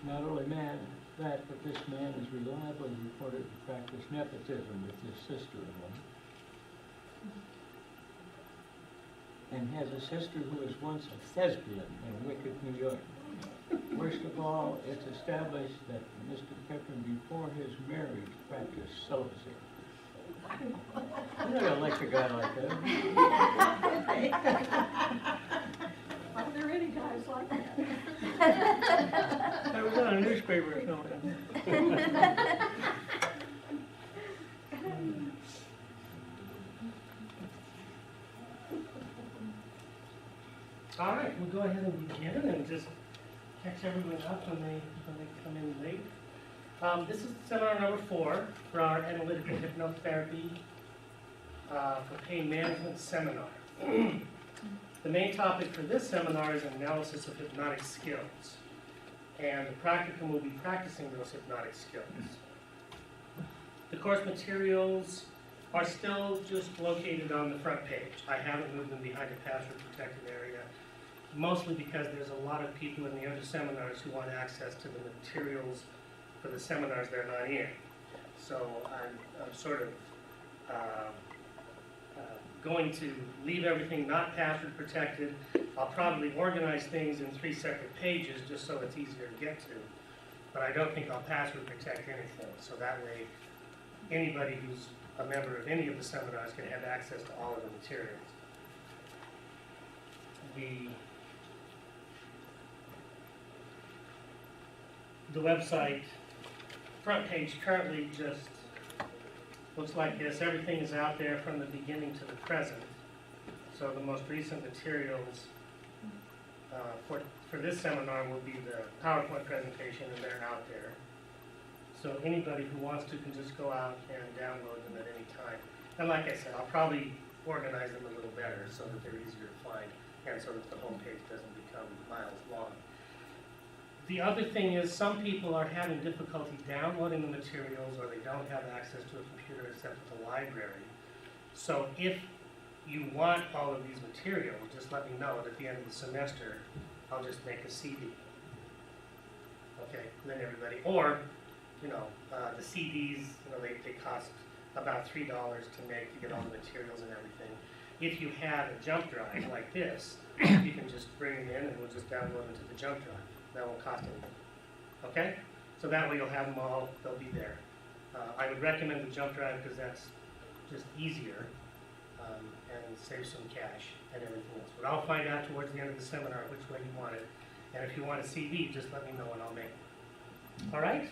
Not only that, but this man is reliably reported to practice nepotism with his sister-in-law, and has a sister who was once a thespian in wicked New York. Worst of all, it's established that Mr. Pippin, before his marriage, practiced celibacy. You don't like a guy like that. Are there any guys like that? I was on a newspaper or something. All right, we'll go ahead and begin and just catch everyone up when they come in late. This is seminar number 4 for our Analytical Hypnotherapy for Pain Management seminar. The main topic for this seminar is analysis of hypnotic skills. And the practicum will be practicing those hypnotic skills. The course materials are still just located on the front page. I haven't moved them behind a password protected area, mostly because there's a lot of people in the other seminars who want access to the materials for the seminars they're not in. So I'm sort of going to leave everything not password protected. I'll probably organize things in 3 separate pages just so it's easier to get to. But I don't think I'll password protect anything. So that way, anybody who's a member of any of the seminars can have access to all of the materials. The website front page currently just looks like this. Everything is out there from the beginning to the present. So the most recent materials for this seminar will be the PowerPoint presentation, and they're out there. So anybody who wants to can just go out and download them at any time. And like I said, I'll probably organize them a little better so that they're easier to find and so that the home page doesn't become miles long. The other thing is some people are having difficulty downloading the materials, or they don't have access to a computer except at the library. So if you want all of these materials, just let me know, and at the end of the semester, I'll just make a CD. Okay, and then everybody, or, you know, the CDs, you know, they cost about $3 to make to get all the materials and everything. If you have a jump drive like this, you can just bring them in and we'll just download them to the jump drive. That won't cost anything. Okay? So that way you'll have them all, they'll be there. I would recommend the jump drive because that's just easier and saves some cash and everything else. But I'll find out towards the end of the seminar which way you want it. And if you want a CD, just let me know and I'll make it. All right?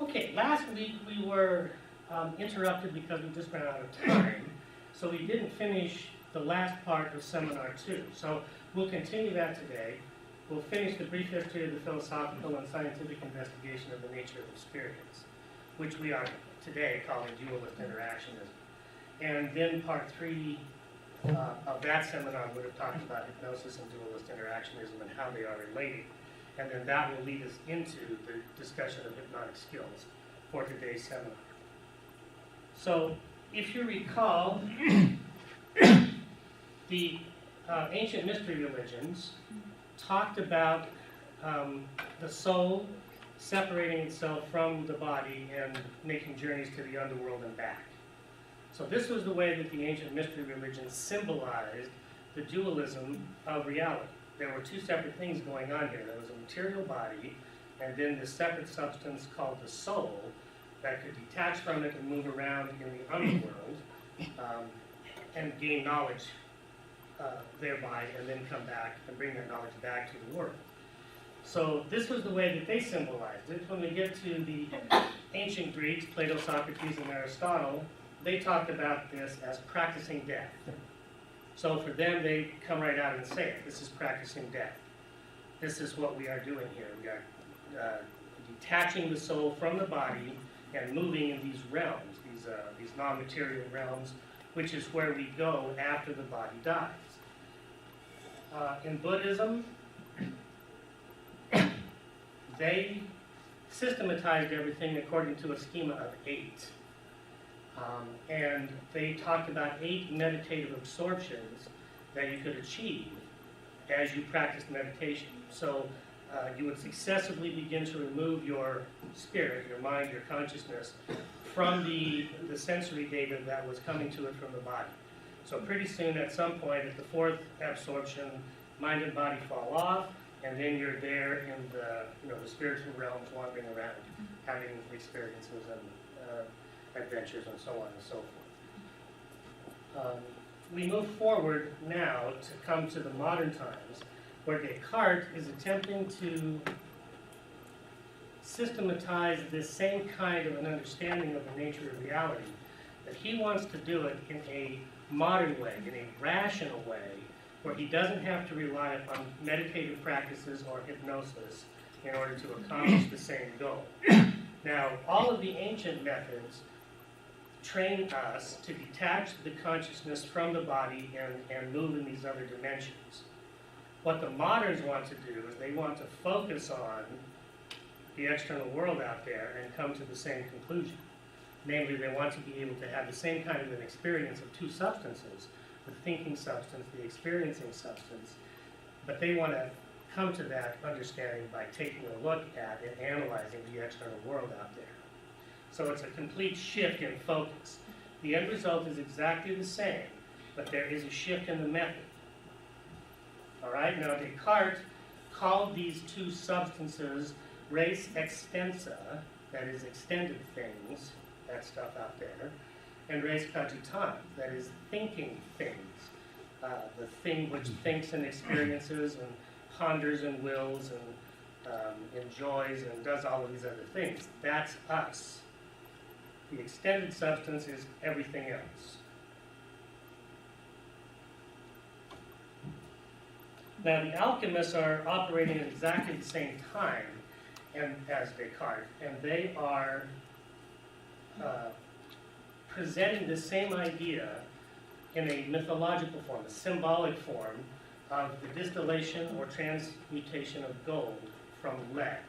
Okay, last week we were interrupted because we just ran out of time, so we didn't finish the last part of Seminar 2. So we'll continue that today. We'll finish the brief history of the philosophical and scientific investigation of the nature of experience, which we are today calling dualist interactionism. And then part 3 of that seminar would have talked about hypnosis and dualist interactionism and how they are related. And then that will lead us into the discussion of hypnotic skills for today's seminar. So, if you recall, the ancient mystery religions talked about the soul separating itself from the body and making journeys to the underworld and back. So this was the way that the ancient mystery religions symbolized the dualism of reality. There were 2 separate things going on here. There was a material body, and then this separate substance called the soul that could detach from it and move around in the underworld and gain knowledge thereby, and then come back and bring that knowledge back to the world. So this was the way that they symbolized it. When we get to the ancient Greeks, Plato, Socrates, and Aristotle, they talked about this as practicing death. So for them, they come right out and say it. This is practicing death. This is what we are doing here. We are detaching the soul from the body and moving in these realms, these non-material realms, which is where we go after the body dies. In Buddhism, they systematized everything according to a schema of 8. And they talked about 8 meditative absorptions that you could achieve as you practiced meditation. So you would successively begin to remove your spirit, your mind, your consciousness from the sensory data that was coming to it from the body. So pretty soon, at some point, at the 4th absorption, mind and body fall off, and then you're there in the spiritual realms, wandering around, having experiences and adventures and so on and so forth. We move forward now to come to the modern times, where Descartes is attempting to systematize this same kind of an understanding of the nature of reality, but he wants to do it in a modern way, in a rational way, where he doesn't have to rely upon meditative practices or hypnosis in order to accomplish the same goal. Now, all of the ancient methods train us to detach the consciousness from the body and move in these other dimensions. What the moderns want to do is they want to focus on the external world out there and come to the same conclusion. Namely, they want to be able to have the same kind of an experience of two substances, the thinking substance, the experiencing substance, but they want to come to that understanding by taking a look at and analyzing the external world out there. So it's a complete shift in focus. The end result is exactly the same, but there is a shift in the method. All right, now Descartes called these two substances res extensa, that is extended things, that stuff out there, and res cogitans, that is thinking things, the thing which thinks and experiences and ponders and wills and enjoys and does all of these other things. That's us. The extended substance is everything else. Now, the alchemists are operating at exactly the same time as Descartes, and they are presenting the same idea in a mythological form, a symbolic form of the distillation or transmutation of gold from lead.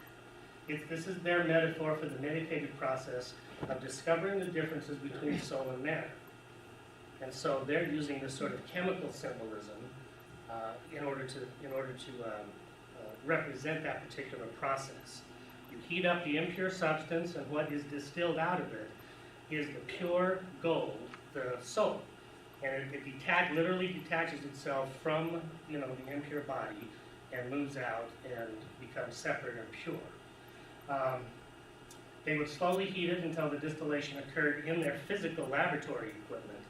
This is their metaphor for the meditative process of discovering the differences between soul and matter. And so they're using this sort of chemical symbolism in order to represent that particular process. You heat up the impure substance, and what is distilled out of it is the pure gold, the soul. And it literally detaches itself from the impure body and moves out and becomes separate and pure. They would slowly heat it until the distillation occurred in their physical laboratory equipment,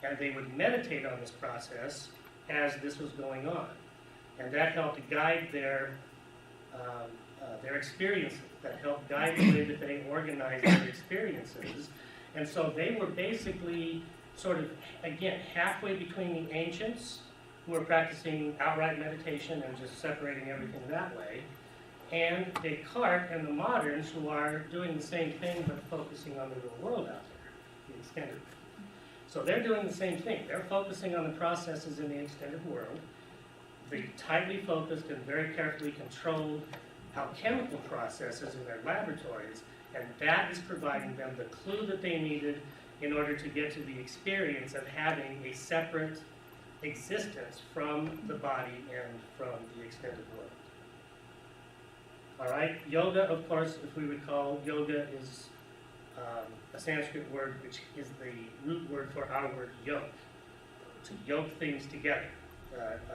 and they would meditate on this process as this was going on. And that helped guide their experiences, that helped guide the way that they organized their experiences. And so they were basically sort of, again, halfway between the ancients, who were practicing outright meditation and just separating everything that way, and Descartes and the moderns, who are doing the same thing but focusing on the real world out there, the extended world. So they're doing the same thing. They're focusing on the processes in the extended world. They tightly focused and very carefully controlled alchemical processes in their laboratories, and that is providing them the clue that they needed in order to get to the experience of having a separate existence from the body and from the extended world. All right, yoga, of course, if we recall, yoga is a Sanskrit word which is the root word for our word yoke, to yoke things together,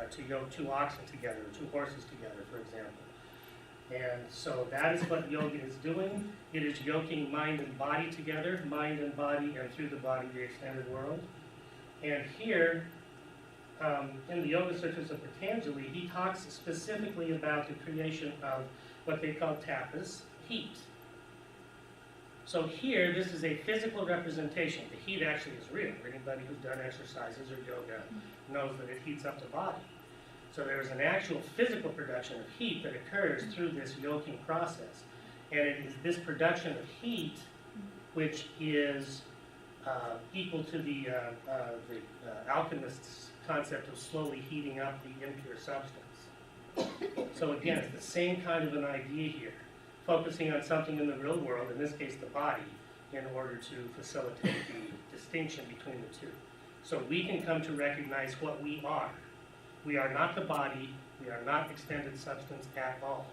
to yoke two oxen together, two horses together, for example. And so that is what yoga is doing. It is yoking mind and body together, mind and body, and through the body, the extended world. And here, in the Yoga Sutras of Patanjali, he talks specifically about the creation of what they call tapas, heat. So here, this is a physical representation. The heat actually is real. Anybody who's done exercises or yoga knows that it heats up the body. So there is an actual physical production of heat that occurs through this yoking process. And it is this production of heat which is equal to the alchemist's concept of slowly heating up the impure substance. So again, it's the same kind of an idea here. focusing on something in the real world, in this case the body, in order to facilitate the distinction between the two. So we can come to recognize what we are. We are not the body, we are not extended substance at all.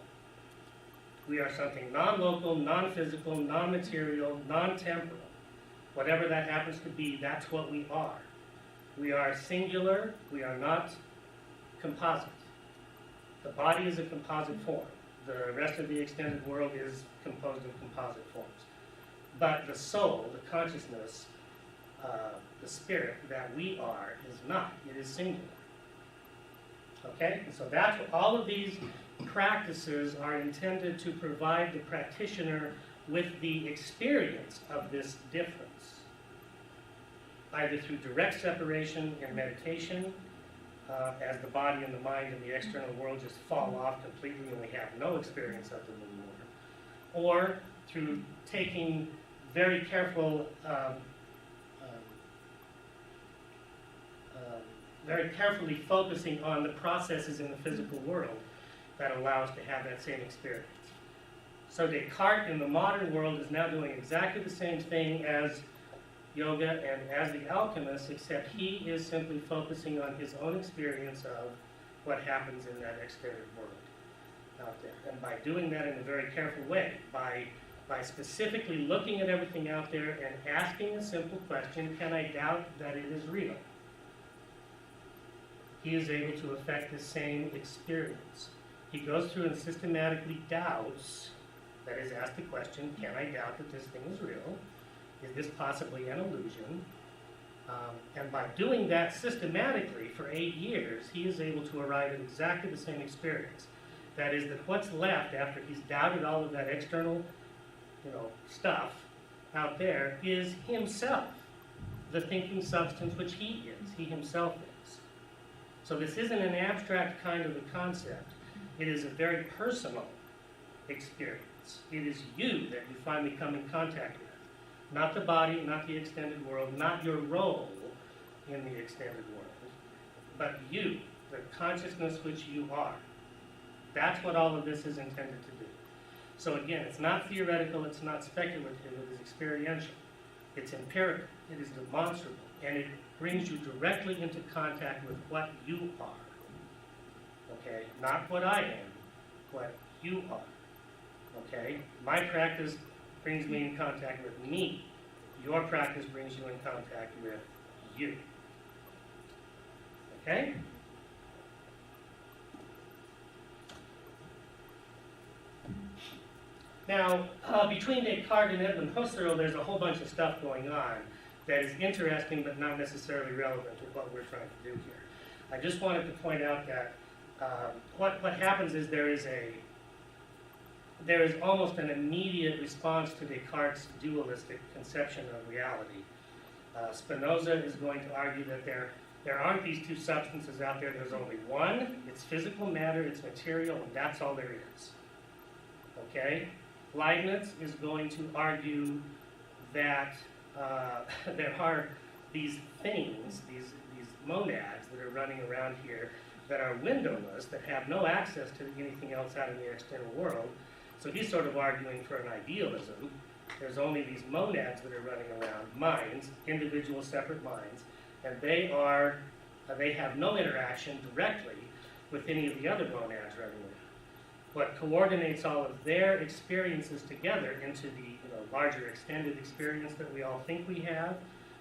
We are something non-local, non-physical, non-material, non-temporal. Whatever that happens to be, that's what we are. We are singular, we are not composite. The body is a composite form. The rest of the extended world is composed of composite forms. But the soul, the consciousness, the spirit that we are is not. It is singular. Okay? And so that's what all of these practices are intended to provide the practitioner with the experience of this difference, either through direct separation in meditation, as the body and the mind and the external world just fall off completely and we have no experience of them anymore, or through taking very careful, very carefully focusing on the processes in the physical world that allow us to have that same experience. So Descartes in the modern world is now doing exactly the same thing as yoga and as the alchemist, except he is simply focusing on his own experience of what happens in that exterior world out there. And by doing that in a very careful way, by specifically looking at everything out there and asking a simple question, can I doubt that it is real? He is able to affect the same experience. He goes through and systematically doubts, that is, ask the question, can I doubt that this thing is real? Is this possibly an illusion? And by doing that systematically for 8 years, he is able to arrive at exactly the same experience. That is, that what's left after he's doubted all of that external, stuff out there is himself, the thinking substance which he is, he himself is. So this isn't an abstract kind of a concept. It is a very personal experience. It is you that you finally come in contact with. Not the body, not the extended world, not your role in the extended world, but you, the consciousness which you are. That's what all of this is intended to do. So again, it's not theoretical, it's not speculative, it is experiential. It's empirical, it is demonstrable, and it brings you directly into contact with what you are. Okay? Not what I am, what you are. Okay? My practice brings me in contact with me. Your practice brings you in contact with you. Okay? Now, between Descartes and Edmund Husserl, there's a whole bunch of stuff going on that is interesting but not necessarily relevant to what we're trying to do here. I just wanted to point out that what happens is there is almost an immediate response to Descartes' dualistic conception of reality. Spinoza is going to argue that there aren't these two substances out there, there's only one. It's physical matter, it's material, and that's all there is. Okay? Leibniz is going to argue that there are these things, these monads that are running around here that are windowless, that have no access to anything else out in the external world. So he's sort of arguing for an idealism. There's only these monads that are running around, minds, individual separate minds, and they have no interaction directly with any of the other monads running around. What coordinates all of their experiences together into the larger extended experience that we all think we have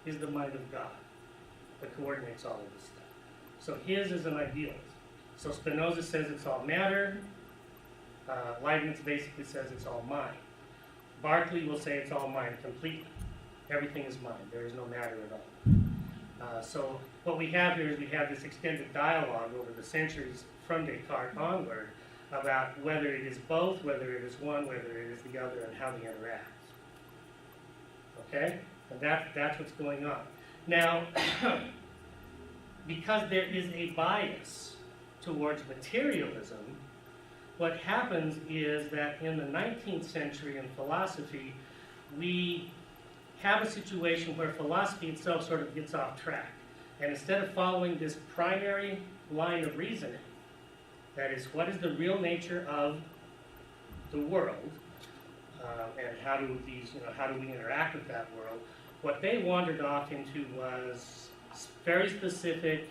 is the mind of God that coordinates all of this stuff. So his is an idealism. So Spinoza says it's all matter. Leibniz basically says it's all mind. Berkeley will say it's all mind completely. Everything is mind. There is no matter at all. So what we have here is we have this extended dialogue over the centuries from Descartes onward about whether it is both, whether it is one, whether it is the other, and how they interact. Okay? And that's what's going on. Now, because there is a bias towards materialism, what happens is that in the 19th century in philosophy, we have a situation where philosophy itself sort of gets off track. And instead of following this primary line of reasoning, that is, what is the real nature of the world, and how do these, how do we interact with that world? What they wandered off into was very specific,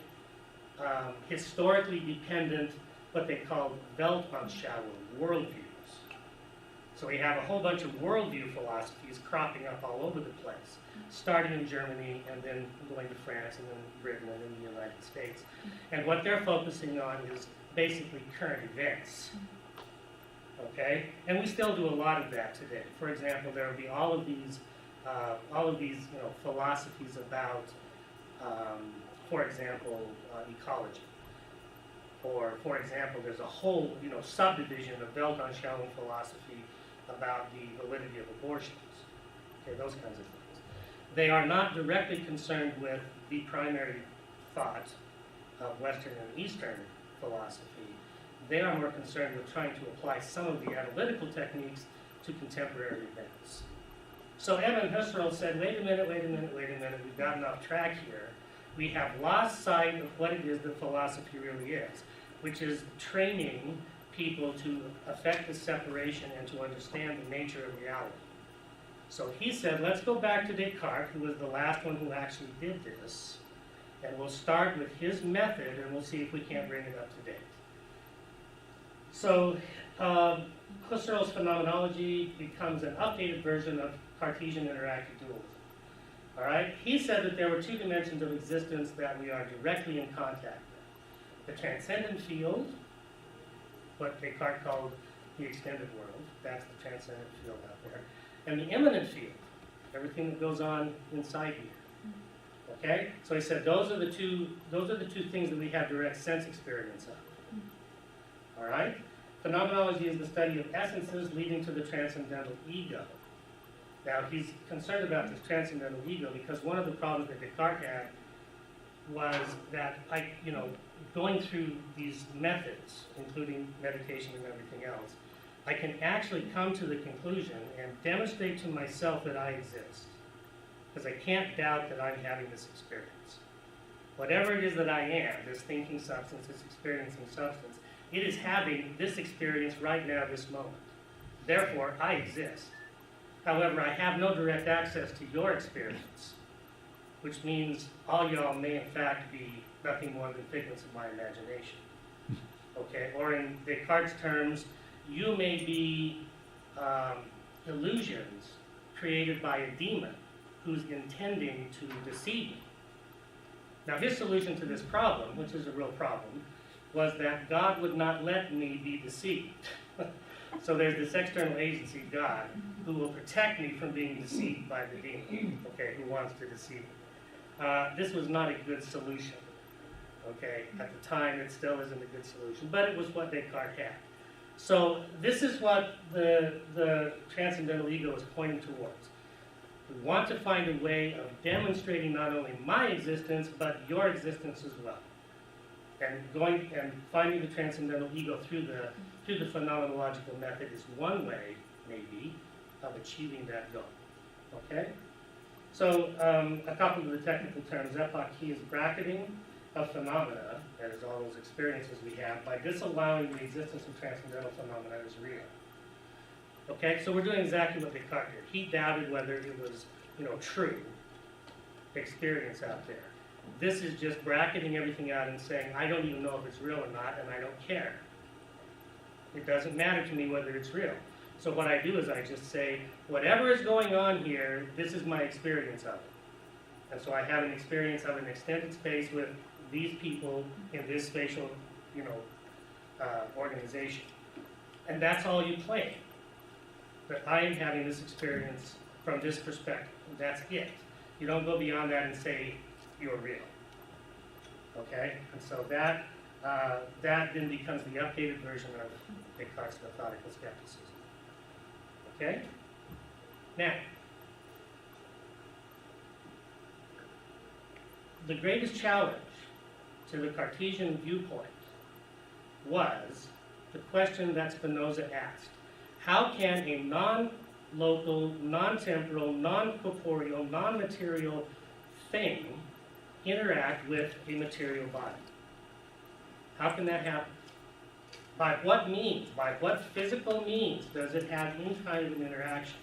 historically dependent, what they called Weltanschauung, worldviews. So we have a whole bunch of worldview philosophies cropping up all over the place, starting in Germany and then going to France and then Britain and then the United States. And what they're focusing on is basically current events. Okay? And we still do a lot of that today. For example, there will be all of these philosophies about, for example, ecology. Or, for example, there's a whole, subdivision of Weltanschauung philosophy about the validity of abortions. Okay, those kinds of things. They are not directly concerned with the primary thought of Western and Eastern philosophy. They are more concerned with trying to apply some of the analytical techniques to contemporary events. So Evan Husserl said, wait a minute, we've gotten off track here. We have lost sight of what it is that philosophy really is, which is training people to affect the separation and to understand the nature of reality. So he said, let's go back to Descartes, who was the last one who actually did this, and we'll start with his method, and we'll see if we can't bring it up to date. So Husserl's Phenomenology becomes an updated version of Cartesian interactive dualism. All right? He said that there were two dimensions of existence that we are directly in contact with. The transcendent field, what Descartes called the extended world, that's the transcendent field out there, and the immanent field, everything that goes on inside here. Okay? So he said those are the two things that we have direct sense experience of. All right? Phenomenology is the study of essences leading to the transcendental ego. Now, he's concerned about this transcendental ego because one of the problems that Descartes had was that, going through these methods, including meditation and everything else, I can actually come to the conclusion and demonstrate to myself that I exist. Because I can't doubt that I'm having this experience. Whatever it is that I am, this thinking substance, this experiencing substance, it is having this experience right now, this moment. Therefore, I exist. However, I have no direct access to your experience, which means all y'all may in fact be nothing more than figments of my imagination. Okay, or in Descartes' terms, you may be illusions created by a demon who's intending to deceive you. Now, his solution to this problem, which is a real problem, was that God would not let me be deceived. So there's this external agency, God, who will protect me from being deceived by the demon, okay, who wants to deceive me. This was not a good solution, okay? At the time, it still isn't a good solution, but it was what Descartes had. So this is what the transcendental ego is pointing towards. We want to find a way of demonstrating not only my existence, but your existence as well. And finding the transcendental ego through the phenomenological method is one way, maybe, of achieving that goal. Okay? So a couple of the technical terms. Epoche is bracketing of phenomena, that is all those experiences we have, by disallowing the existence of transcendental phenomena as real. Okay, so we're doing exactly what Descartes did. He doubted whether it was, true experience out there. This is just bracketing everything out and saying, I don't even know if it's real or not, and I don't care. It doesn't matter to me whether it's real. So what I do is I just say, whatever is going on here, this is my experience of it. And so I have an experience of an extended space with these people in this spatial, organization. And that's all you claim. That I am having this experience from this perspective. That's it. You don't go beyond that and say you're real. Okay? And so that then becomes the updated version of Descartes' methodical skepticism. Okay? Now, the greatest challenge to the Cartesian viewpoint was the question that Spinoza asked. How can a non-local, non-temporal, non-corporeal, non-material thing interact with a material body? How can that happen? By what means? By what physical means does it have any kind of an interaction?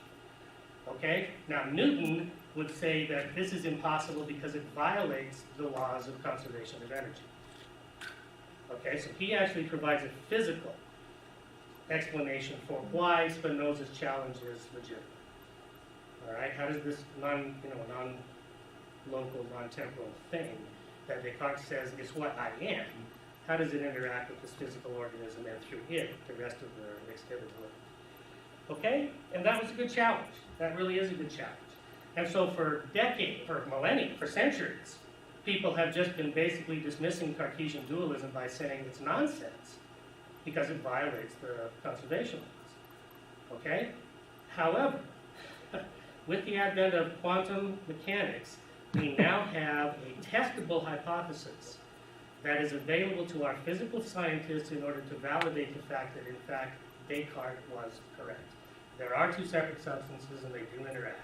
Okay? Now, Newton would say that this is impossible because it violates the laws of conservation of energy. Okay, so he actually provides a physical explanation for why Spinoza's challenge is legitimate. All right, how does this non-local, non-temporal thing that Descartes says is what I am, how does it interact with this physical organism and through it, the rest of the extended world? Okay, and that was a good challenge. That really is a good challenge. And so for decades, for millennia, for centuries, people have just been basically dismissing Cartesian dualism by saying it's nonsense because it violates the conservation laws. Okay? However, with the advent of quantum mechanics, we now have a testable hypothesis that is available to our physical scientists in order to validate the fact that, in fact, Descartes was correct. There are two separate substances and they do interact.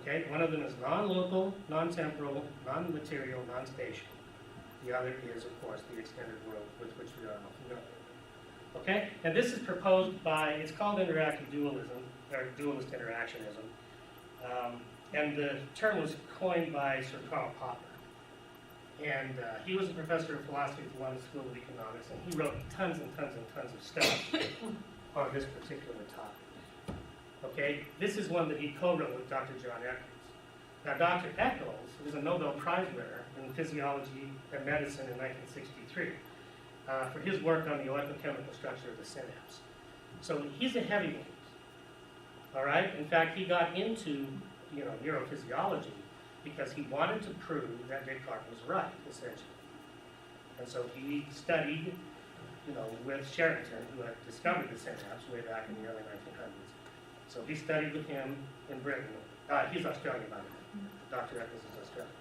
Okay? One of them is non-local, non-temporal, non-material, non-spatial. The other is, of course, the extended world with which we are all familiar. Okay? And this is proposed by, it's called interactive dualism, or dualist interactionism. And the term was coined by Sir Karl Popper. And he was a professor of philosophy at the London School of Economics, and he wrote tons and tons and tons of stuff on this particular topic. Okay, this is one that he co-wrote with Dr. John Eccles. Now, Dr. Eccles is a Nobel Prize winner in physiology and medicine in 1963 for his work on the electrochemical structure of the synapse. So he's a heavyweight. All right. In fact, he got into neurophysiology because he wanted to prove that Descartes was right, essentially. And so he studied, with Sherrington, who had discovered the synapse way back in the early 1900s. So he studied with him in Britain. He's Australian, by the way. Dr. Eccles is Australian.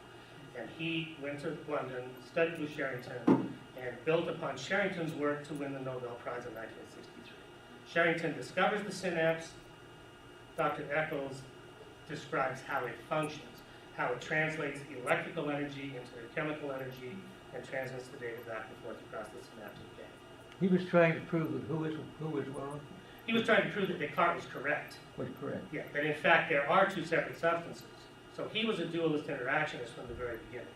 And he went to London, studied with Sherrington, and built upon Sherrington's work to win the Nobel Prize in 1963. Sherrington discovers the synapse. Dr. Eccles describes how it functions, how it translates electrical energy into chemical energy and transmits the data back and forth across the synaptic gap. He was trying to prove that who was wrong? He was trying to prove that Descartes was correct. Was correct. Yeah, that in fact there are two separate substances. So he was a dualist interactionist from the very beginning.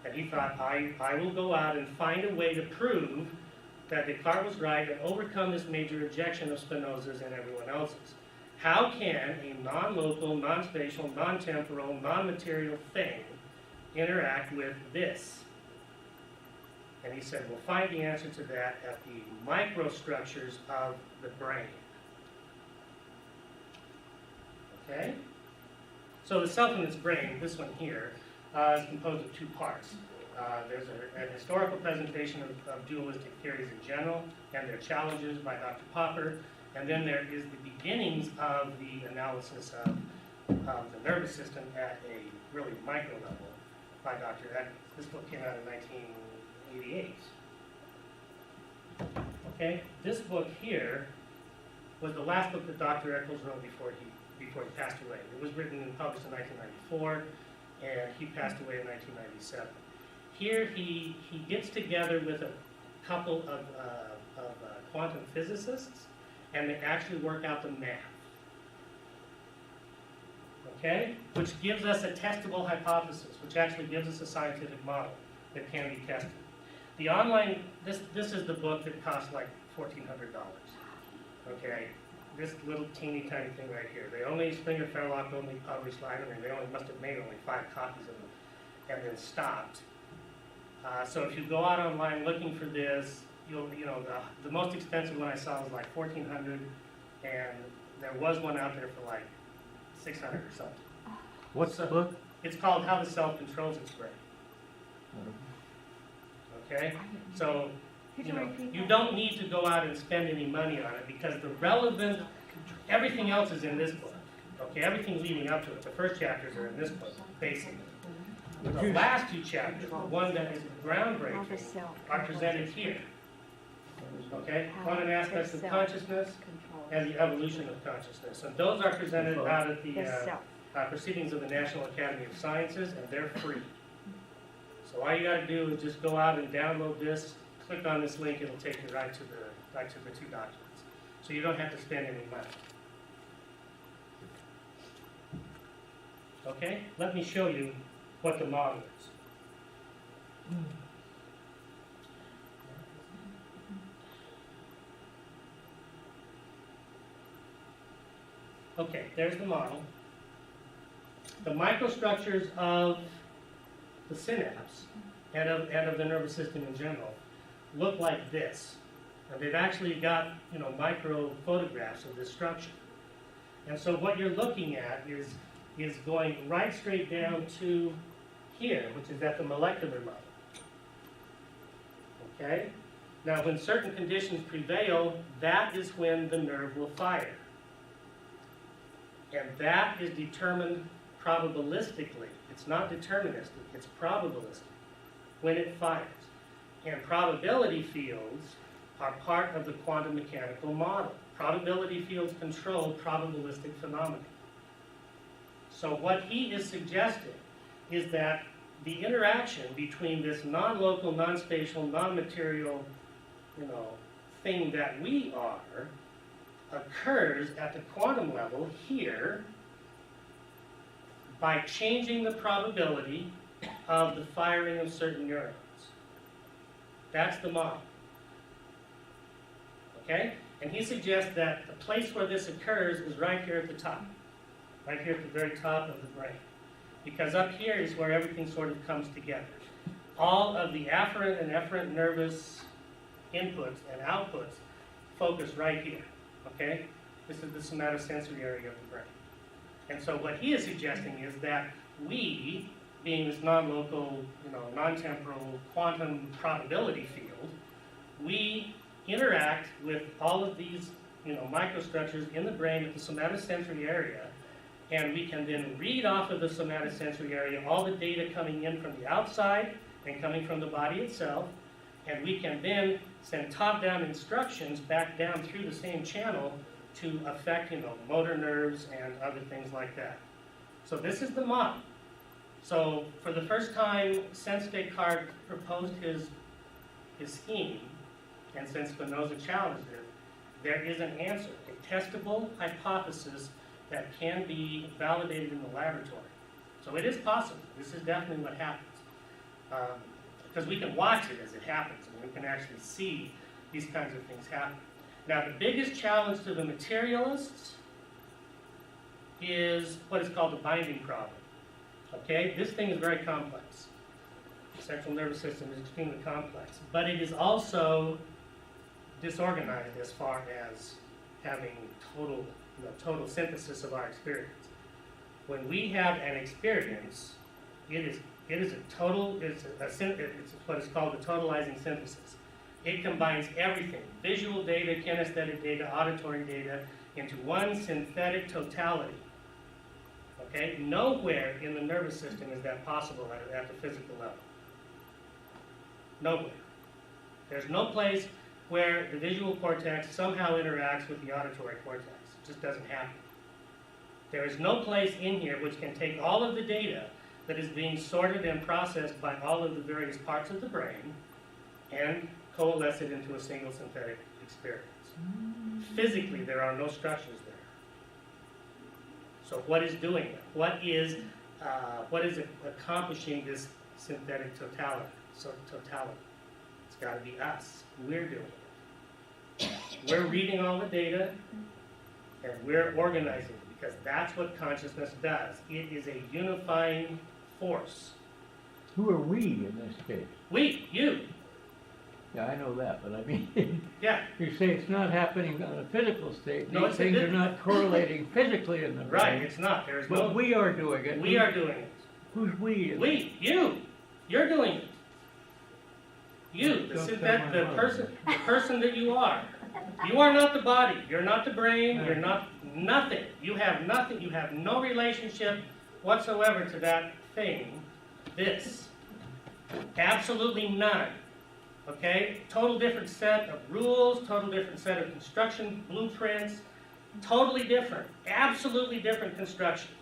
And he thought, I will go out and find a way to prove that Descartes was right and overcome this major objection of Spinoza's and everyone else's. How can a non-local, non-spatial, non-temporal, non-material thing interact with this? And he said, we'll find the answer to that at the microstructures of the brain. Okay? So the self in its brain, this one here, is composed of two parts. There's an historical presentation of dualistic theories in general and their challenges by Dr. Popper. And then there is the beginnings of the analysis of the nervous system at a really micro level by Dr. Eccles. This book came out in 1988. Okay, this book here was the last book that Dr. Eccles wrote before he passed away. It was written and published in 1994, and he passed away in 1997. Here he gets together with a couple of quantum physicists, and they actually work out the math. Okay? Which gives us a testable hypothesis, which actually gives us a scientific model that can be tested. The online, this is the book that costs like $1,400. Okay? This little teeny tiny thing right here. They only, Springer Fairlock only published, I mean, they must have made only 5 copies of them and then stopped. So if you go out online looking for this, the most expensive one I saw was like $1,400, and there was one out there for like $600 or something. What's the book? It's called How the Self Controls Its Brain. Okay, so you don't need to go out and spend any money on it because the relevant, everything else is in this book. Okay, everything leading up to it. The first chapters are in this book, basically. The last 2 chapters, the one that is groundbreaking, are presented here. Okay, quantum aspects of consciousness and the evolution of consciousness. And those are presented out at the Proceedings of the National Academy of Sciences, and they're free. So all you got to do is just go out and download this click on this link, it'll take you right to the two documents. So you don't have to spend any money. Okay, let me show you what the model is. Okay, there's the model. The microstructures of the synapse and of the nervous system in general look like this. And they've actually got, micro photographs of this structure. And so what you're looking at is going right straight down to here, which is at the molecular level. Okay? Now, when certain conditions prevail, that is when the nerve will fire. And that is determined probabilistically. It's not deterministic, it's probabilistic when it fires. And probability fields are part of the quantum mechanical model. Probability fields control probabilistic phenomena. So what he is suggesting is that the interaction between this non-local, non-spatial, non-material, thing that we are occurs at the quantum level here by changing the probability of the firing of certain neurons. That's the model. Okay? And he suggests that the place where this occurs is right here at the top. Right here at the very top of the brain. Because up here is where everything sort of comes together. All of the afferent and efferent nervous inputs and outputs focus right here. Okay? This is the somatosensory area of the brain. And so what he is suggesting is that we, being this non-local, non-temporal quantum probability field, we interact with all of these, microstructures in the brain at the somatosensory area, and we can then read off of the somatosensory area all the data coming in from the outside and coming from the body itself, and we can then send top-down instructions back down through the same channel to affect, motor nerves and other things like that. So this is the model. So for the first time, since Descartes proposed his scheme, and since Spinoza challenged it, there is an answer, a testable hypothesis that can be validated in the laboratory. So it is possible. This is definitely what happens. Because we can watch it as it happens, and we can actually see these kinds of things happen. Now, the biggest challenge to the materialists is what is called the binding problem. Okay? This thing is very complex. The central nervous system is extremely complex. But it is also disorganized as far as having total synthesis of our experience. When we have an experience, it's what is called the totalizing synthesis. It combines everything, visual data, kinesthetic data, auditory data, into one synthetic totality. Okay? Nowhere in the nervous system is that possible at the physical level. Nowhere. There's no place where the visual cortex somehow interacts with the auditory cortex. It just doesn't happen. There is no place in here which can take all of the data that is being sorted and processed by all of the various parts of the brain and coalesce it into a single synthetic experience. Physically, there are no structures there. So what is doing it? What is accomplishing this synthetic totality? It's got to be us. We're doing it. We're reading all the data, and we're organizing it, because that's what consciousness does. It is a unifying force. Who are we in this case? We, you. Yeah, I know that, but I mean, Yeah. you say it's not happening on a physical state. No, These things are not correlating physically in the brain. Right, it's not. There's But no. we are doing it. We are doing it. Who's we? We, you. You're doing it. You, the person that you are. You are not the body. You're not the brain. You're not nothing. You have nothing. You have no relationship whatsoever to that thing. This. Absolutely none. Okay? Total different set of rules, total different set of construction blueprints, totally different, absolutely different construction.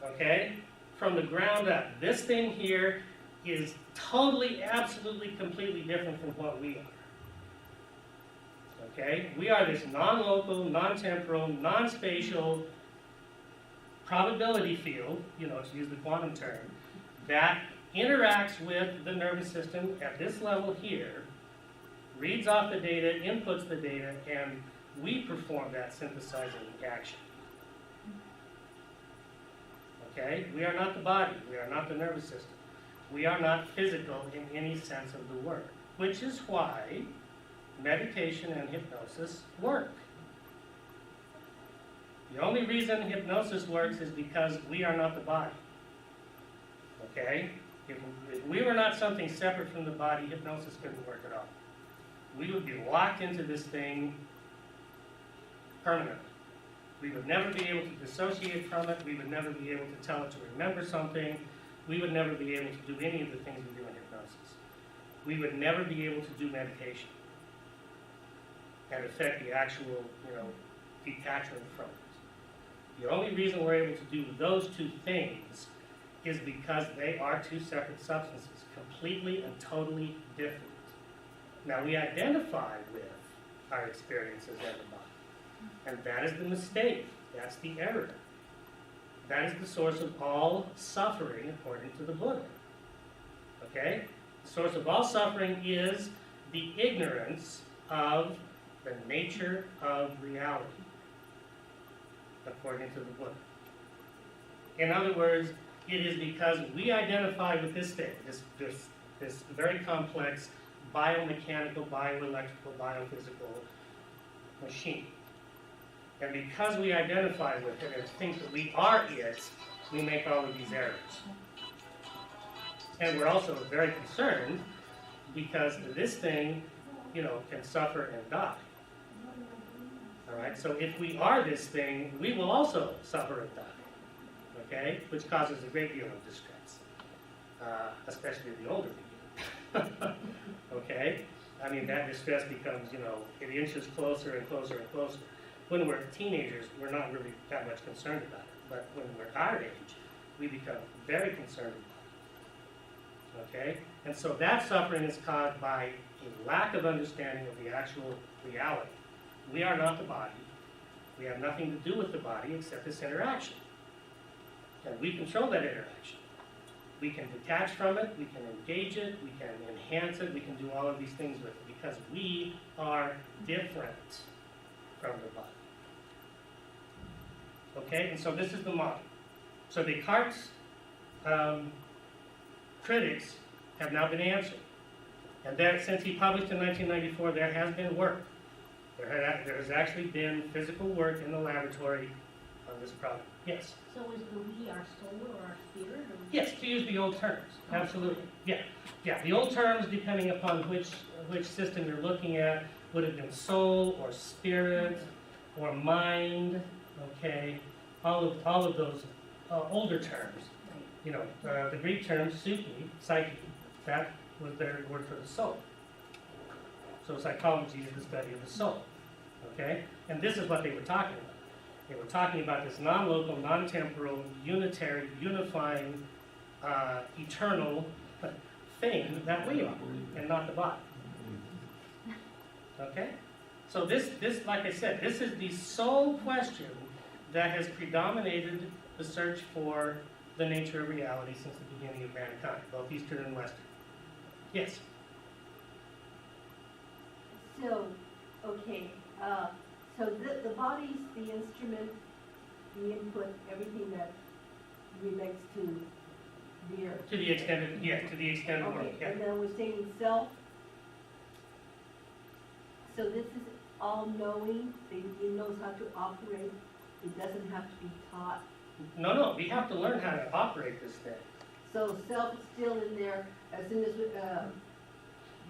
Okay? From the ground up. This thing here is totally, absolutely, completely different from what we are. Okay? We are this non-local, non-temporal, non-spatial probability field, you know, to use the quantum term, that interacts with the nervous system at this level here, reads off the data, inputs the data, and we perform that synthesizing action. Okay? We are not the body. We are not the nervous system. We are not physical in any sense of the word, which is why meditation and hypnosis work. The only reason hypnosis works is because we are not the body. Okay? If we were not something separate from the body, hypnosis couldn't work at all. We would be locked into this thing permanently. We would never be able to dissociate from it. We would never be able to tell it to remember something. We would never be able to do any of the things we do in hypnosis. We would never be able to do meditation and affect the actual, you know, detachment from it. The only reason we're able to do those two things is because they are two separate substances, completely and totally different. Now, we identify with our experiences as a body, and that is the mistake. That's the error. That is the source of all suffering, according to the Buddha. Okay? The source of all suffering is the ignorance of the nature of reality, according to the Buddha. In other words, it is because we identify with this thing, this very complex biomechanical, bioelectrical, biophysical machine. And because we identify with it and think that we are it, we make all of these errors. And we're also very concerned because this thing, you know, can suffer and die. All right, so if we are this thing, we will also suffer and die. Okay, which causes a great deal of distress, especially the older we get. Okay, I mean that distress becomes, you know, it inches closer and closer and closer. When we're teenagers, we're not really that much concerned about it, but when we're our age, we become very concerned about it. Okay, and so that suffering is caused by a lack of understanding of the actual reality. We are not the body. We have nothing to do with the body except this interaction. And we control that interaction. We can detach from it, we can engage it, we can enhance it, we can do all of these things with it because we are different from the body. Okay, and so this is the model. So Descartes' critics have now been answered. And there, since he published in 1994, there has been work. There has actually been physical work in the laboratory on this problem. Yes? So is the we our soul or our spirit? Or? Yes, to use the old terms. Absolutely. Yeah. Yeah. The old terms, depending upon which system you're looking at, would have been soul or spirit or mind. Okay. All of those older terms. You know, the Greek term psyche, that was their word for the soul. So psychology is the study of the soul. Okay? And this is what they were talking about. They were talking about this non-local, non-temporal, unitary, unifying, eternal thing that we are, and not the body. Okay? So this, like I said, this is the sole question that has predominated the search for the nature of reality since the beginning of mankind, both Eastern and Western. Yes? So, okay, so the body's the instrument, the input, everything that relates to the earth. To the extended, yeah, to the extended world, Okay, yeah. and then we're saying self. So this is all knowing, it knows how to operate, it doesn't have to be taught. No, we have to learn how to operate this thing. So self is still in there as soon as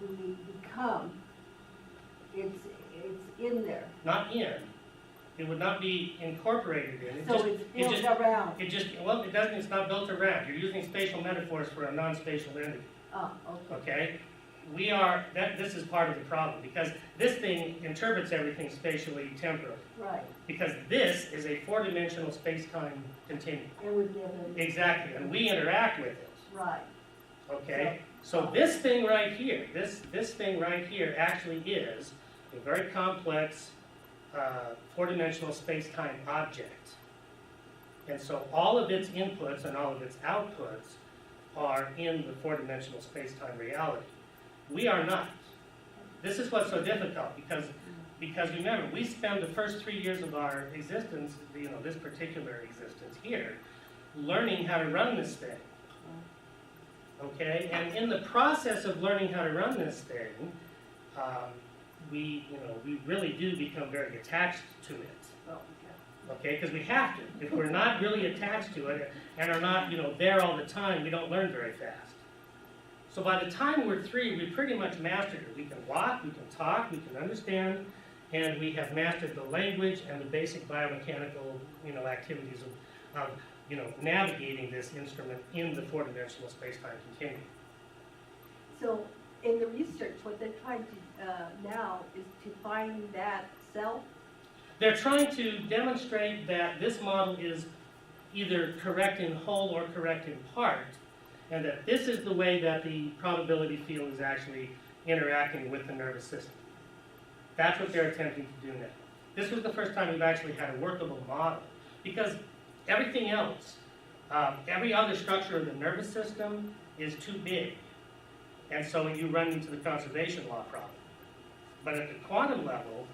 we become, it's in there. Not in. It would not be incorporated in. So it's built around. Well, it doesn't, it's not built around. You're using spatial metaphors for a non-spatial entity. Oh, okay. Okay? This is part of the problem, because this thing interprets everything spatially temporally. Right. Because this is a four-dimensional space-time continuum. And we live in. Exactly, and we interact with it. Right. Okay? So this thing right here, this thing right here actually is a very complex four-dimensional space-time object. And so all of its inputs and all of its outputs are in the four-dimensional space-time reality. We are not. This is what's so difficult because remember, we spend the first 3 years of our existence, this particular existence here, learning how to run this thing. Okay? And in the process of learning how to run this thing, we really do become very attached to it. Okay? Because we have to. If we're not really attached to it and are not, there all the time, we don't learn very fast. So by the time we're 3, we pretty much mastered it. We can walk, we can talk, we can understand, and we have mastered the language and the basic biomechanical, activities of navigating this instrument in the four-dimensional space-time continuum. So in the research, what they're trying to now is to find that self. They're trying to demonstrate that this model is either correct in whole or correct in part, and that this is the way that the probability field is actually interacting with the nervous system. That's what they're attempting to do now. This was the first time we've actually had a workable model, because everything else, every other structure of the nervous system is too big, and so you run into the conservation law problem. But at the quantum level,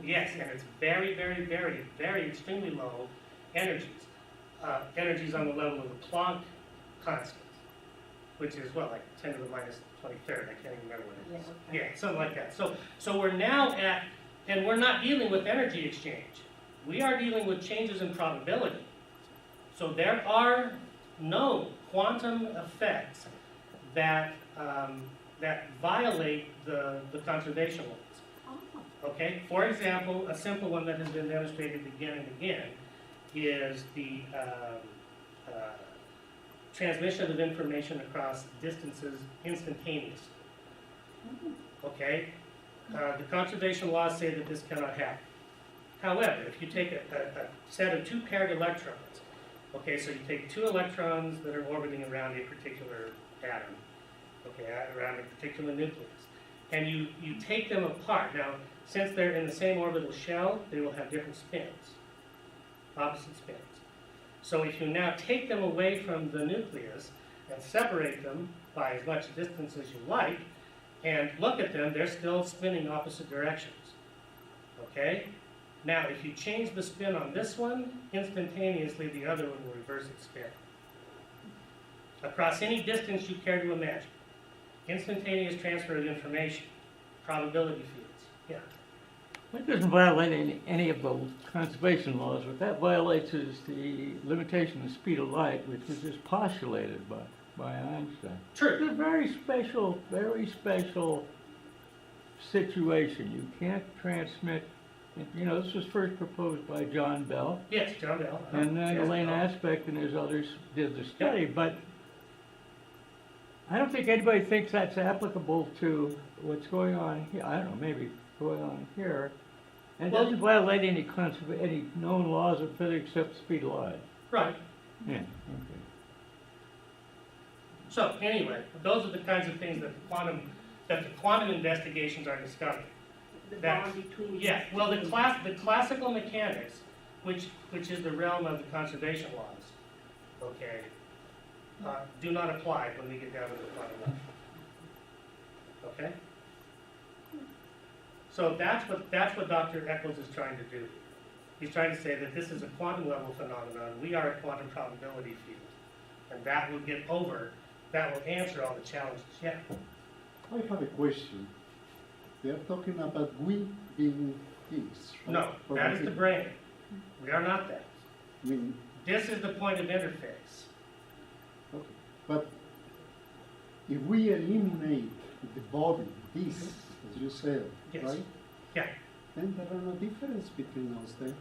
yes, and it's very, very, very, very extremely low energies. Energies on the level of the Planck constant, which is, like 10 to the minus 23rd. I can't even remember what it is. Yeah, something like that. So we're now at, and we're not dealing with energy exchange. We are dealing with changes in probability. So there are no quantum effects that violate the conservation laws. Okay? For example, a simple one that has been demonstrated again and again is the transmission of information across distances instantaneously. Okay? The conservation laws say that this cannot happen. However, if you take a set of 2 paired electrons, okay, so you take 2 electrons that are orbiting around a particular atom, okay, around a particular nucleus, and you take them apart. Now, since they're in the same orbital shell, they will have different spins, opposite spins. So if you now take them away from the nucleus and separate them by as much distance as you like, and look at them, they're still spinning opposite directions. Okay? Now, if you change the spin on this one, instantaneously the other one will reverse its spin. Across any distance you care to imagine. Instantaneous transfer of information. Probability fields. Yeah. That doesn't violate any of the conservation laws. What that violates is the limitation of the speed of light, which was just postulated by Einstein. True. It's a very special situation. You can't transmit. This was first proposed by John Bell. Yes, John Bell. And then yes, Elaine Aspect and his others did the study, but I don't think anybody thinks that's applicable to what's going on here. I don't know, maybe going on here. And it doesn't violate any known laws of physics except the speed of light. Right. Yeah, okay. So, anyway, those are the kinds of things that the quantum investigations are discovering. The bond between. Yeah, well, the classical mechanics, which is the realm of the conservation laws, okay, do not apply when we get down to the quantum level. Okay? So that's what Dr. Eccles is trying to do. He's trying to say that this is a quantum level phenomenon. We are a quantum probability field, and that will answer all the challenges. Yeah. I have a question. They are talking about we being things, right? No, Or that is we- the brain. We are not that. I mean, This is the point of interface. okay. But if we eliminate the body, this, as you said, Yes. right? Yeah. Then there are no difference between us then,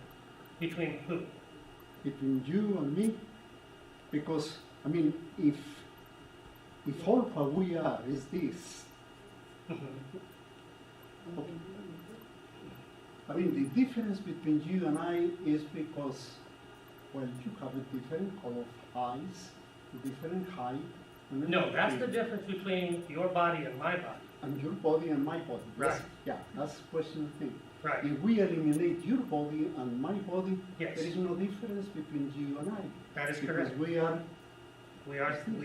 Between who? between you and me. Because, I mean, if all what we are is this, I mean, the difference between you and I is because, well, you have a different color of eyes, different height, No, that's the difference between your body and my body. And your body and my body. Right. Yeah, that's the question thing. Right. If we eliminate your body and my body, Yes. there is no difference between you and I. That is Because correct. we are, We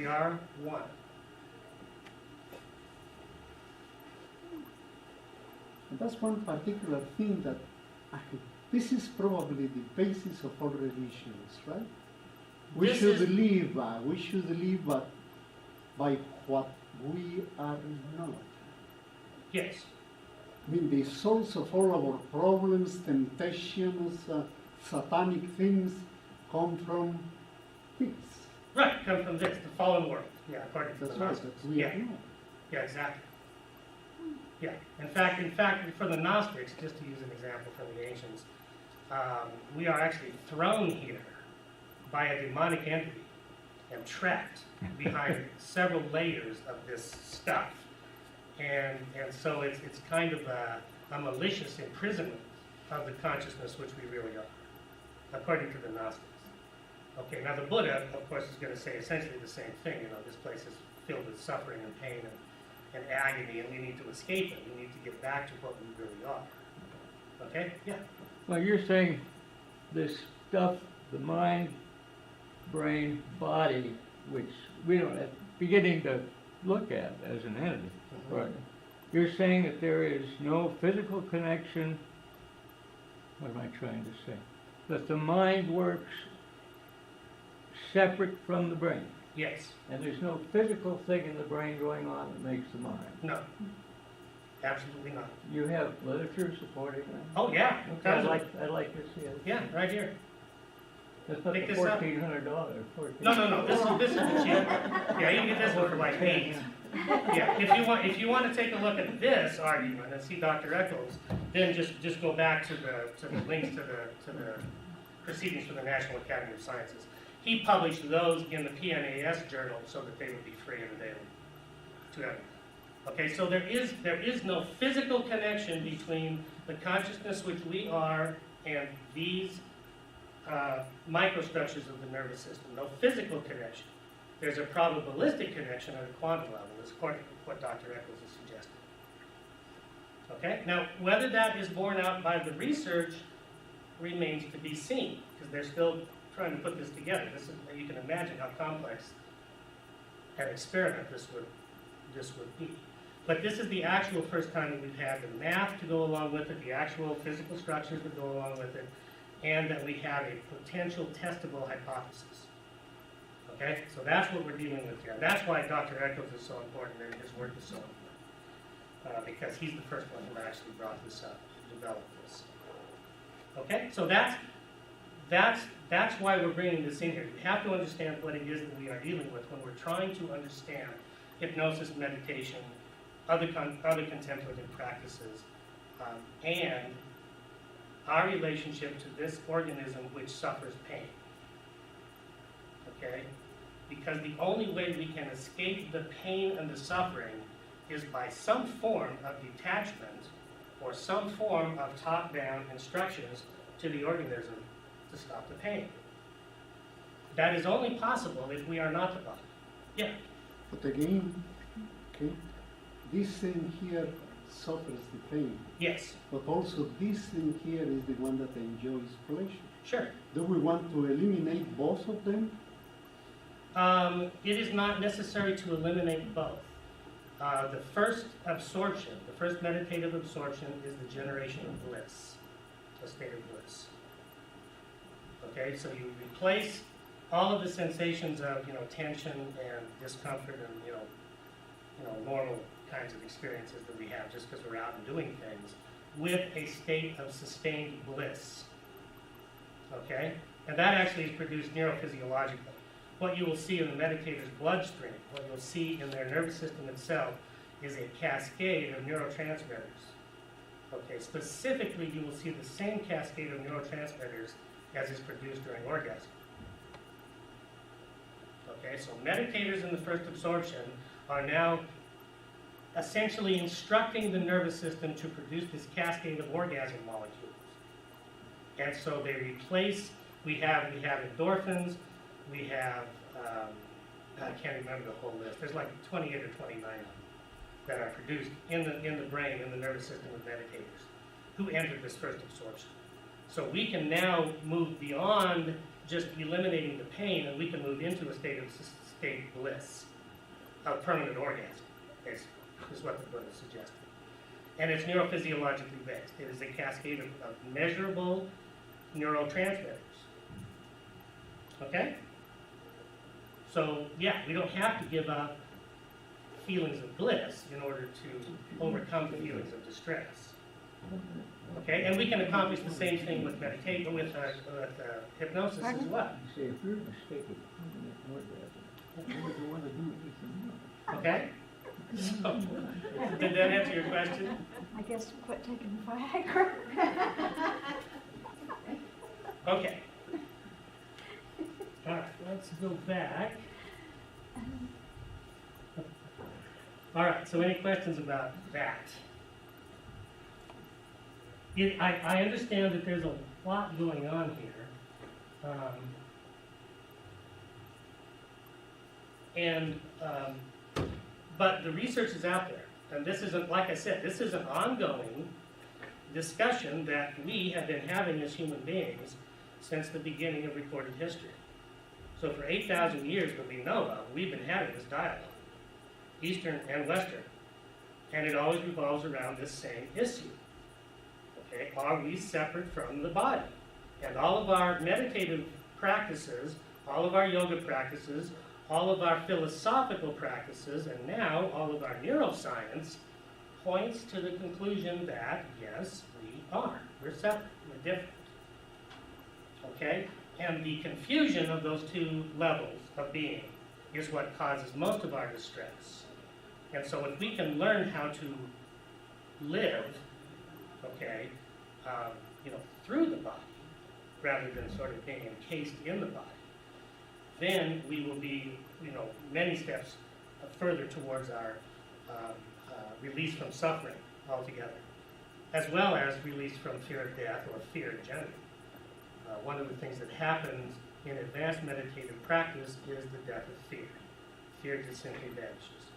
are one. and that's one particular thing that this is probably the basis of all religions, right? We This should is- live by what we are not. Yes. I mean, the source of all our problems, temptations, satanic things come from this. Right, come from this, the fallen world. Yeah, according to That's the right, Gnostics. that we Yeah. are not. Yeah, exactly. Yeah. In fact, for the Gnostics, just to use an example from the ancients, we are actually thrown here by a demonic entity and trapped behind several layers of this stuff. And so it's kind of a malicious imprisonment of the consciousness which we really are, according to the Gnostics. Okay, now the Buddha, of course, is going to say essentially the same thing. You know, this place is filled with suffering and pain and agony, and we need to escape it. We need to get back to what we really are. Okay? Yeah. Well, you're saying this stuff, the mind, brain, body, which we don't have beginning to look at as an entity. Right. You're saying that there is no physical connection. What am I trying to say? That the mind works separate from the brain. Yes. And there's no physical thing in the brain going on that makes the mind. No. Absolutely not. You have literature supporting that? Oh, yeah. Okay, I'd like to see it. Yeah, right here. That's not the Pick this up. $1,400. No. This is the cheap. Yeah, you can get this one for like $8. Yeah, if you want to take a look at this argument and see Dr. Eccles, then just go back to the links to the proceedings for the National Academy of Sciences. He published those in the PNAS journal so that they would be free and available to everyone. Okay, so there is no physical connection between the consciousness which we are and these microstructures of the nervous system. No physical connection. There's a probabilistic connection at a quantum level, is according to what Dr. Eccles has suggested. Okay? Now, whether that is borne out by the research remains to be seen, because they're still trying to put this together. You can imagine how complex an experiment this would be. But this is the actual first time that we've had the math to go along with it, the actual physical structures that go along with it, and that we have a potential testable hypothesis. Okay, so that's what we're dealing with here. That's why Dr. Eccles is so important and his work is so important, because he's the first one who actually brought this up, developed this. Okay, so that's why we're bringing this in here. You have to understand what it is that we are dealing with when we're trying to understand hypnosis, meditation, other contemplative practices, and our relationship to this organism which suffers pain. Okay? Because the only way we can escape the pain and the suffering is by some form of detachment or some form of top-down instructions to the organism to stop the pain. That is only possible if we are not the body. Yeah. But again, okay, this thing here suffers the pain. Yes. But also this thing here is the one that enjoys pleasure. Sure. Do we want to eliminate both of them? It is not necessary to eliminate both. The first absorption, the first meditative absorption is the generation of bliss, a state of bliss. Okay, so you replace all of the sensations of tension and discomfort and normal kinds of experiences that we have just because we're out and doing things with a state of sustained bliss. Okay, and that actually is produced neurophysiologically. What you will see in the meditator's bloodstream, what you'll see in their nervous system itself, is a cascade of neurotransmitters. Okay, specifically, you will see the same cascade of neurotransmitters as is produced during orgasm. Okay, so meditators in the first absorption are now essentially instructing the nervous system to produce this cascade of orgasm molecules. And so they replace, we have endorphins, we have I can't remember the whole list. There's like 28 or 29 of them that are produced in the brain, in the nervous system of meditators who entered this first absorption. So we can now move beyond just eliminating the pain, and we can move into a state of bliss, of permanent orgasm, basically, is what the Buddha suggested. And it's neurophysiologically based. It is a cascade of measurable neurotransmitters. Okay? So, yeah, we don't have to give up feelings of bliss in order to overcome the feelings of distress. Okay? And we can accomplish the same thing with meditation, with hypnosis as well. You say, if you're in a state of permanent orgasm, what do you want to do anything more? Okay? So, did that answer your question? I guess quit taking Viagra. Okay. All right, let's go back. All right, so any questions about that? I understand that there's a lot going on here. But the research is out there. And this isn't, like I said, this is an ongoing discussion that we have been having as human beings since the beginning of recorded history. So for 8,000 years that we know of, we've been having this dialogue, Eastern and Western. And it always revolves around this same issue. Okay, are we separate from the body? And all of our meditative practices, all of our yoga practices, all of our philosophical practices, and now all of our neuroscience points to the conclusion that, yes, we are. We're separate. We're different. Okay? And the confusion of those two levels of being is what causes most of our distress. And so if we can learn how to live, okay, through the body, rather than sort of being encased in the body, then we will be, many steps further towards our release from suffering altogether, as well as release from fear of death or fear in general. One of the things that happens in advanced meditative practice is the death of fear. Fear just simply vanishes.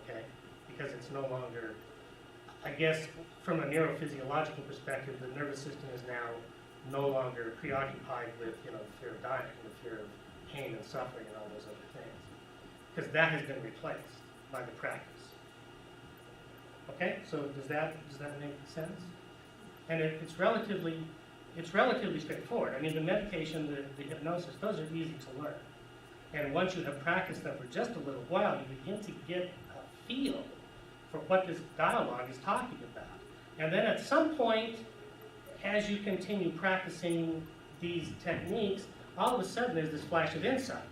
Okay? Because it's no longer, I guess, from a neurophysiological perspective, the nervous system is now no longer preoccupied with, the fear of dying, the fear of pain and suffering and all those other things. Because that has been replaced by the practice. Okay? So does that make sense? And it's relatively straightforward. I mean, the meditation, the hypnosis, those are easy to learn. And once you have practiced them for just a little while, you begin to get a feel for what this dialogue is talking about. And then at some point, as you continue practicing these techniques, all of a sudden there's this flash of insight.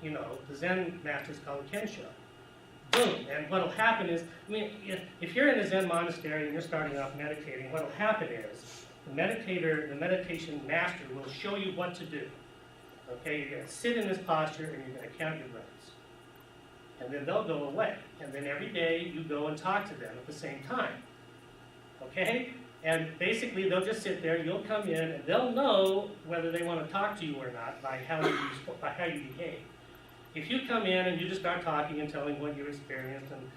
The Zen masters call it Kensho. Boom. And what will happen is, if you're in a Zen monastery and you're starting off meditating, what will happen is the meditation master will show you what to do. Okay, you're going to sit in this posture and you're going to count your breaths. And then they'll go away. And then every day you go and talk to them at the same time. Okay? And basically they'll just sit there, you'll come in, and they'll know whether they want to talk to you or not by how you behave. If you come in and you just start talking and telling what you experienced and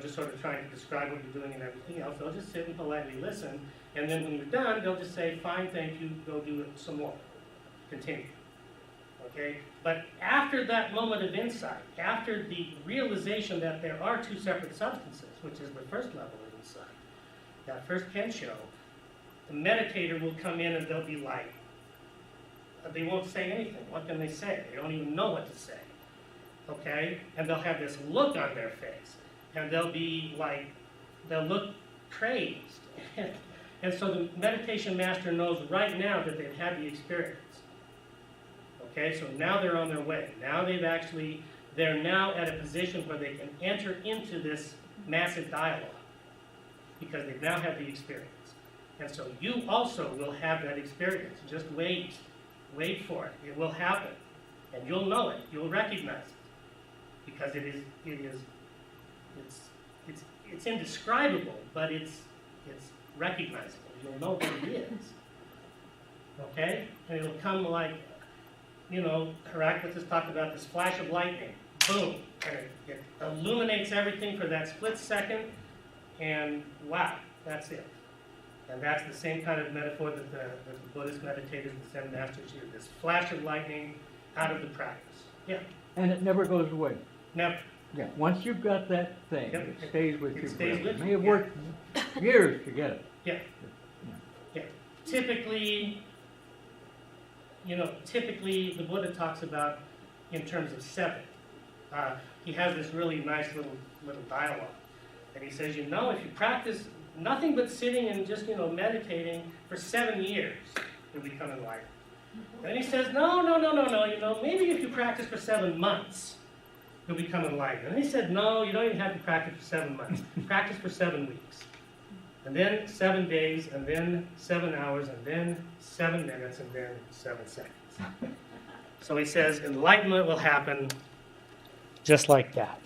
just sort of trying to describe what you're doing and everything else, they'll just sit and politely listen. And then when you're done, they'll just say, fine, thank you, go do it some more. Continue. Okay? But after that moment of insight, after the realization that there are two separate substances, which is the first level of insight, that first Kensho, the meditator will come in and they'll be like, they won't say anything. What can they say? They don't even know what to say. Okay? And they'll have this look on their face. And they'll be like, they'll look crazed. And so the meditation master knows right now that they've had the experience. Okay? So now they're on their way. Now they're now at a position where they can enter into this massive dialogue. Because they've now had the experience. And so you also will have that experience. Just wait. Wait for it. It will happen. And you'll know it. You'll recognize it. Because it's indescribable, but it's recognizable. You'll know what it is. Okay? And it'll come like Heraclitus talked about this flash of lightning. Boom. And it illuminates everything for that split second, and wow, that's it. And that's the same kind of metaphor that the Buddhist meditators, the Zen masters use. This flash of lightning out of the practice. Yeah. And it never goes away. Never. Yeah, once you've got that thing, Yep. it stays with It you stays forever. with It you, may have yeah. worked years to get it. Yeah. Yeah. Typically, the Buddha talks about in terms of 7. He has this really nice little dialogue. And he says, if you practice nothing but sitting and just, meditating for 7 years, you'll become enlightened. Then he says, no, maybe if you practice for 7 months, you'll become enlightened. And he said, no, you don't even have to practice for 7 months. Practice for 7 weeks. And then 7 days, and then 7 hours, and then 7 minutes, and then 7 seconds. So he says, enlightenment will happen just like that.